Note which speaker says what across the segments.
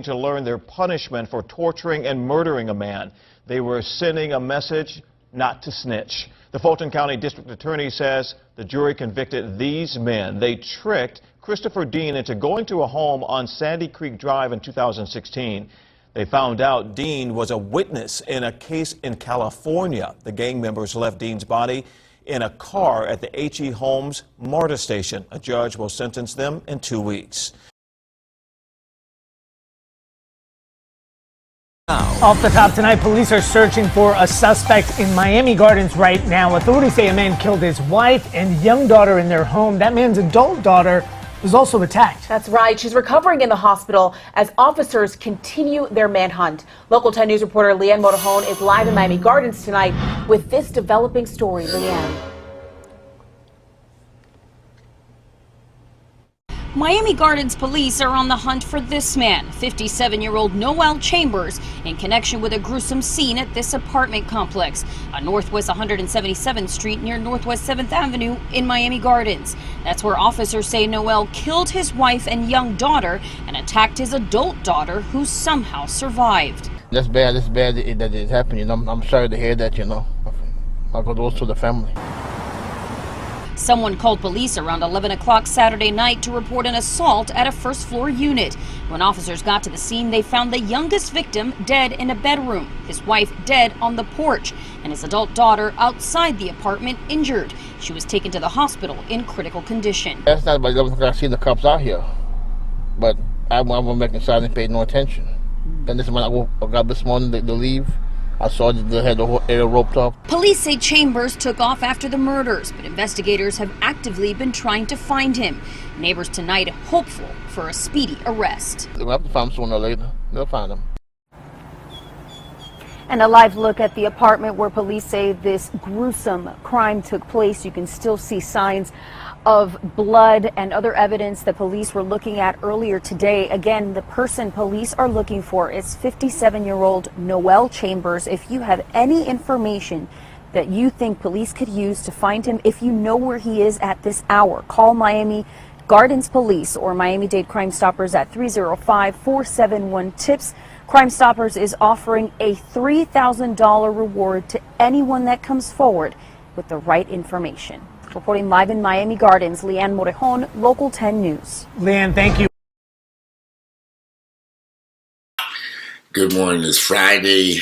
Speaker 1: to learn their punishment for torturing and murdering a man. They were sending a message not to snitch. The Fulton County District Attorney says the jury convicted these men. They tricked Christopher Dean into going to a home on Sandy Creek Drive in 2016. They found out Dean was a witness in a case in California. The gang members left Dean's body in a car at the H.E. Holmes MARTA station. A judge will sentence them in 2 weeks.
Speaker 2: Off the top tonight, police are searching for a suspect in Miami Gardens right now. Authorities say a man killed his wife and young daughter in their home. That man's adult daughter was also attacked.
Speaker 3: That's right. She's recovering in the hospital as officers continue their manhunt. Local 10 News reporter Leanne Motorhone is live in Miami Gardens tonight with this developing story. Leanne.
Speaker 4: Miami Gardens police are on the hunt for this man, 57-year-old Noel Chambers, in connection with a gruesome scene at this apartment complex on Northwest 177th Street near Northwest 7th Avenue in Miami Gardens. That's where officers say Noel killed his wife and young daughter and attacked his adult daughter, who somehow survived.
Speaker 5: That's bad that it happened. I'm sorry to hear that, My condolences to the family.
Speaker 4: Someone called police around 11 o'clock Saturday night to report an assault at a first-floor unit. When officers got to the scene, they found the youngest victim dead in a bedroom, his wife dead on the porch, and his adult daughter outside the apartment injured. She was taken to the hospital in critical condition.
Speaker 5: That's not about 11 o'clock. I see the cops out here, but I wasn't making silent, paid no attention. Then this morning, I got this morning to leave. I saw they had the whole area roped off.
Speaker 4: Police say Chambers took off after the murders, but investigators have actively been trying to find him. Neighbors tonight hopeful for a speedy arrest.
Speaker 5: They'll have to find him sooner or later. They'll find him.
Speaker 6: And a live look at the apartment where police say this gruesome crime took place. You can still see signs of blood and other evidence that police were looking at earlier today. Again, the person police are looking for is 57-year-old Noel Chambers. If you have any information that you think police could use to find him, if you know where he is at this hour, call Miami Gardens Police or Miami-Dade Crime Stoppers at 305-471-TIPS. Crime Stoppers is offering a $3,000 reward to anyone that comes forward with the right information. Reporting live in Miami Gardens, Leanne Morejon, Local 10 News.
Speaker 2: Leanne, thank you.
Speaker 7: Good morning. It's Friday,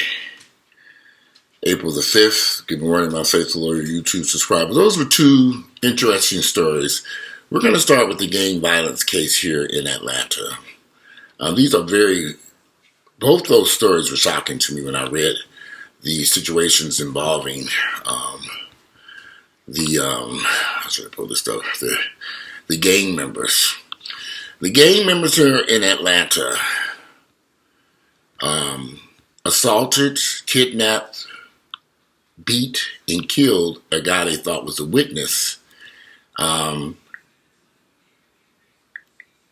Speaker 7: April the 5th. Good morning, my faithful loyal YouTube subscribers. Those were two interesting stories. We're going to start with the gang violence case here in Atlanta. Both those stories were shocking to me when I read the situations involving the gang members. The gang members here in Atlanta assaulted, kidnapped, beat, and killed a guy they thought was a witness.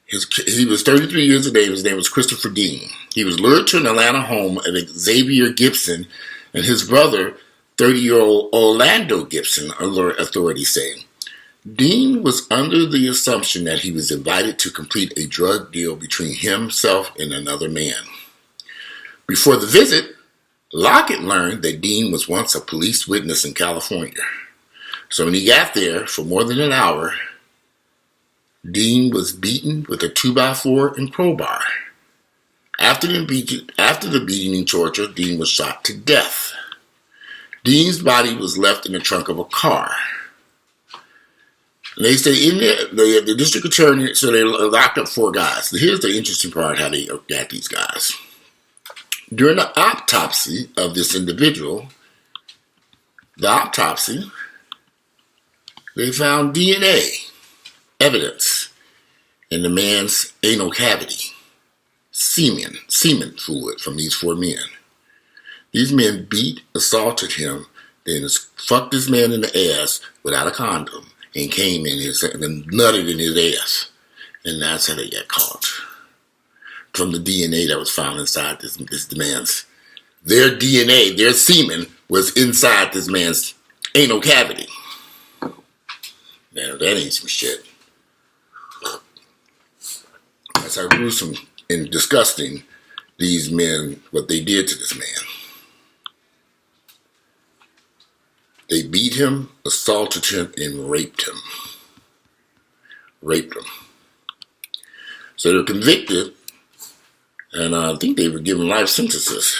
Speaker 7: He was 33 years of age. His name was Christopher Dean. He was lured to an Atlanta home of Xavier Gibson and his brother, 30-year-old Orlando Gibson, authorities say. Dean was under the assumption that he was invited to complete a drug deal between himself and another man. Before the visit, Lockett learned that Dean was once a police witness in California. So when he got there for more than an hour, Dean was beaten with a 2x4 and crowbar. After the beating and torture, Dean was shot to death. Dean's body was left in the trunk of a car. And they say the district attorney, so they locked up 4 guys. Here's the interesting part, how they got these guys. During the autopsy of this individual, they found DNA evidence in the man's anal cavity. Semen fluid from these 4 men. These men beat, assaulted him, then fucked this man in the ass without a condom and came in and nutted in his ass. And that's how they got caught. From the DNA that was found inside this man's. Their DNA, their semen, was inside this man's anal cavity. Now, that ain't some shit. That's how gruesome and disgusting these men, what they did to this man. They beat him, assaulted him, and raped him. Raped him. So they were convicted, and I think they were given life sentences.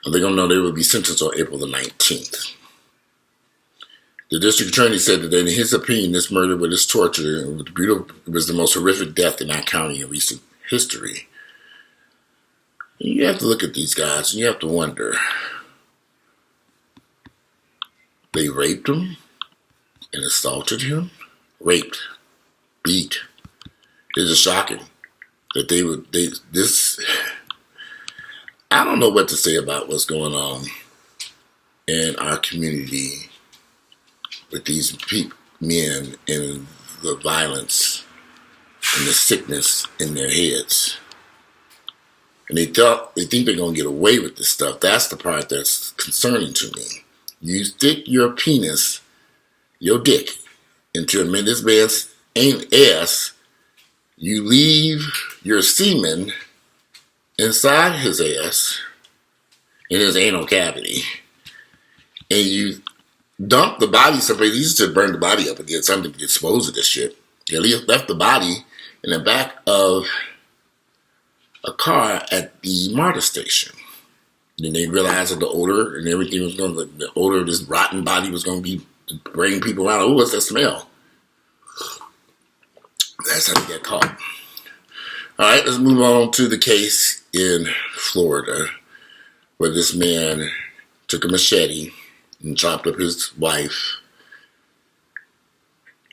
Speaker 7: I think I know they will be sentenced on April the 19th. The district attorney said that in his opinion, this murder with this torture was the most horrific death in our county in recent history. And you have to look at these guys and you have to wonder. They raped him and assaulted him. Raped. Beat. It is shocking that I don't know what to say about what's going on in our community with these men and the violence and the sickness in their heads. And they think they're going to get away with this stuff. That's the part that's concerning to me. You stick your penis, your dick, into this man's ass. You leave your semen inside his ass, in his anal cavity, and you dump the body someplace. He used to burn the body up and get something to dispose of this shit. They left the body in the back of a car at the MARTA station. Then they realized that the odor and everything was the odor of this rotten body was going to be bringing people around. Oh, what's that smell? That's how they got caught. All right, let's move on to the case in Florida where this man took a machete and chopped up his wife,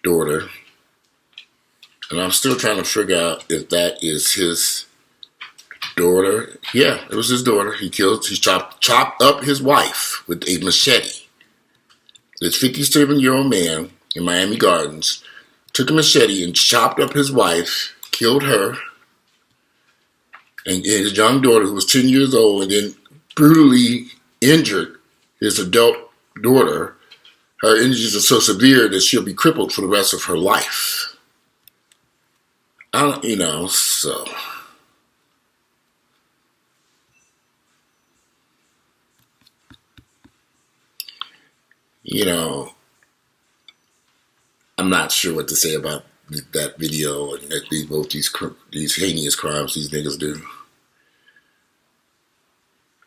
Speaker 7: daughter. And I'm still trying to figure out if that is his daughter. Yeah, it was his daughter. He chopped up his wife with a machete. This 57-year-old man in Miami Gardens took a machete and chopped up his wife, killed her, and his young daughter, who was 10 years old, and then brutally injured his adult daughter. Her injuries are so severe that she'll be crippled for the rest of her life. So... I'm not sure what to say about that video and that both these heinous crimes these niggas do.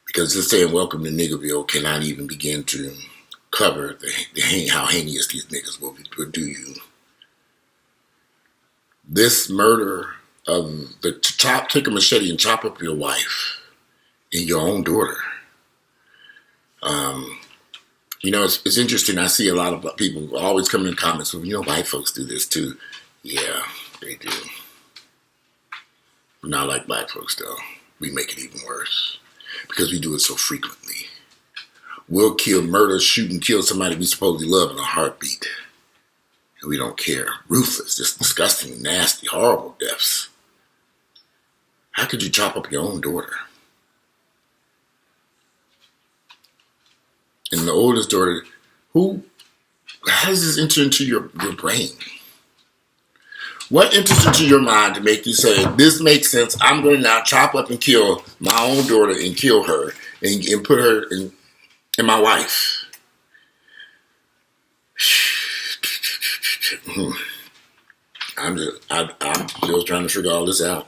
Speaker 7: Because just saying welcome to Niggerville cannot even begin to cover how heinous these niggas will do you. This murder of take a machete and chop up your wife and your own daughter. It's interesting. I see a lot of people always coming in comments with, white folks do this too. Yeah, they do. Not like black folks, though. We make it even worse because we do it so frequently. We'll murder, shoot, and kill somebody we supposedly love in a heartbeat. And we don't care. Ruthless, just disgusting, nasty, horrible deaths. How could you chop up your own daughter? And the oldest daughter, how does this enter into your brain? What enters into your mind to make you say, this makes sense, I'm going to now chop up and kill my own daughter and kill her and put her in my wife? I'm still trying to figure all this out.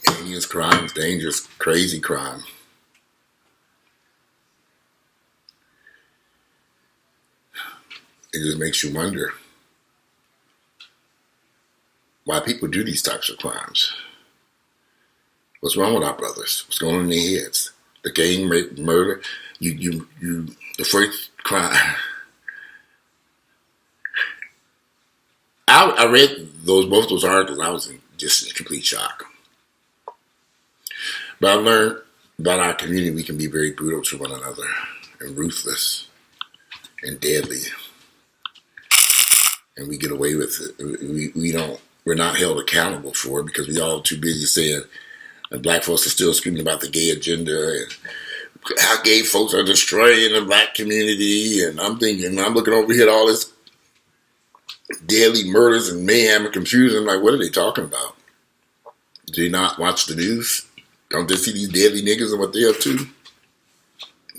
Speaker 7: Heinous crimes, dangerous, crazy crime. It just makes you wonder why people do these types of crimes. What's wrong with our brothers? What's going on in their heads? The gang rape, murder, the first crime. I read both those articles. I was just in complete shock. But I learned about our community. We can be very brutal to one another and ruthless and deadly. And we get away with it. We're not held accountable for it because we all too busy saying that black folks are still screaming about the gay agenda and how gay folks are destroying the black community. And I'm looking over here at all this Daily murders and mayhem and confusion. Like, what are they talking about? Do they not watch the news? Don't they see these deadly niggas and what they're up to?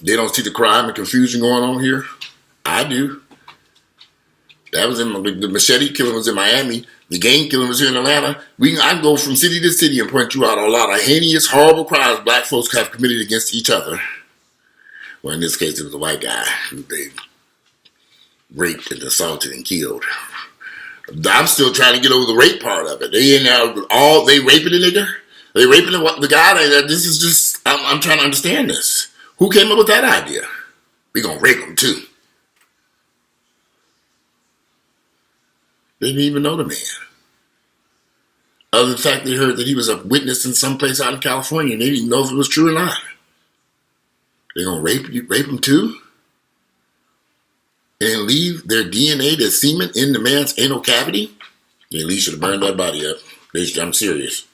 Speaker 7: They don't see the crime and confusion going on here? I do. That was in the machete killing was in Miami. The gang killing was here in Atlanta. I can go from city to city and point you out a lot of heinous, horrible crimes black folks have committed against each other. Well, in this case, it was a white guy who they raped and assaulted and killed. I'm still trying to get over the rape part of it. They raping the nigga? They raping the guy? This is just, I'm trying to understand this. Who came up with that idea? We gonna rape him too. They didn't even know the man. Other than the fact they heard that he was a witness in some place out in California and they didn't know if it was true or not. They gonna rape him too? And leave their DNA, their semen, in the man's anal cavity? They at least should have burned that body up. I'm serious.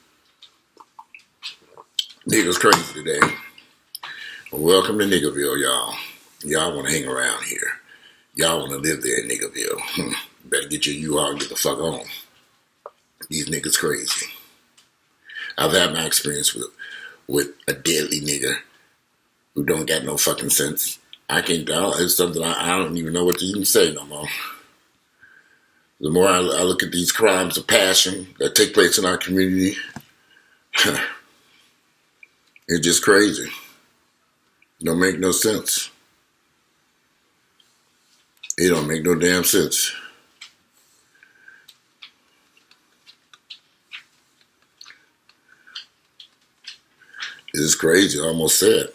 Speaker 7: Niggas crazy today. Well, welcome to Niggerville, y'all. Y'all want to hang around here. Y'all want to live there in Niggerville. Better get your U-Haul and get the fuck on. These niggas crazy. I've had my experience with a deadly nigger who don't got no fucking sense. It's something I don't even know what to even say no more. The more I look at these crimes of passion that take place in our community, it's just crazy. It don't make no sense. It don't make no damn sense. It's crazy, I almost said.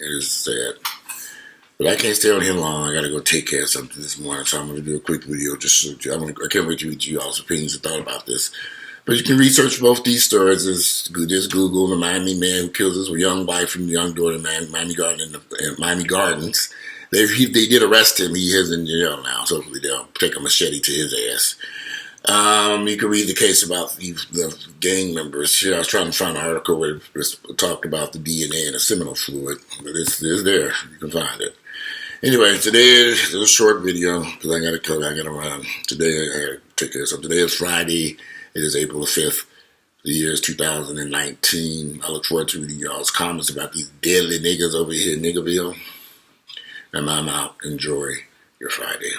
Speaker 7: It is sad. But I can't stay on here long. I gotta go take care of something this morning, so I'm gonna do a quick video. I can't wait to read you all's opinions and thought about this. But you can research both these stories. Just Google the Miami man who kills his young wife and young daughter in Miami Gardens. They did arrest him. He is in jail now, so hopefully they'll take a machete to his ass. You can read the case about the gang members. I was trying to find an article where it talked about the DNA and the seminal fluid, but it's there. You can find it. Anyway, today is a short video because I gotta run. Today I gotta take care of something. Today is Friday. It is April the 5th. The year is 2019. I look forward to reading y'all's comments about these deadly niggas over here in Niggerville. And I'm out. Enjoy your Friday.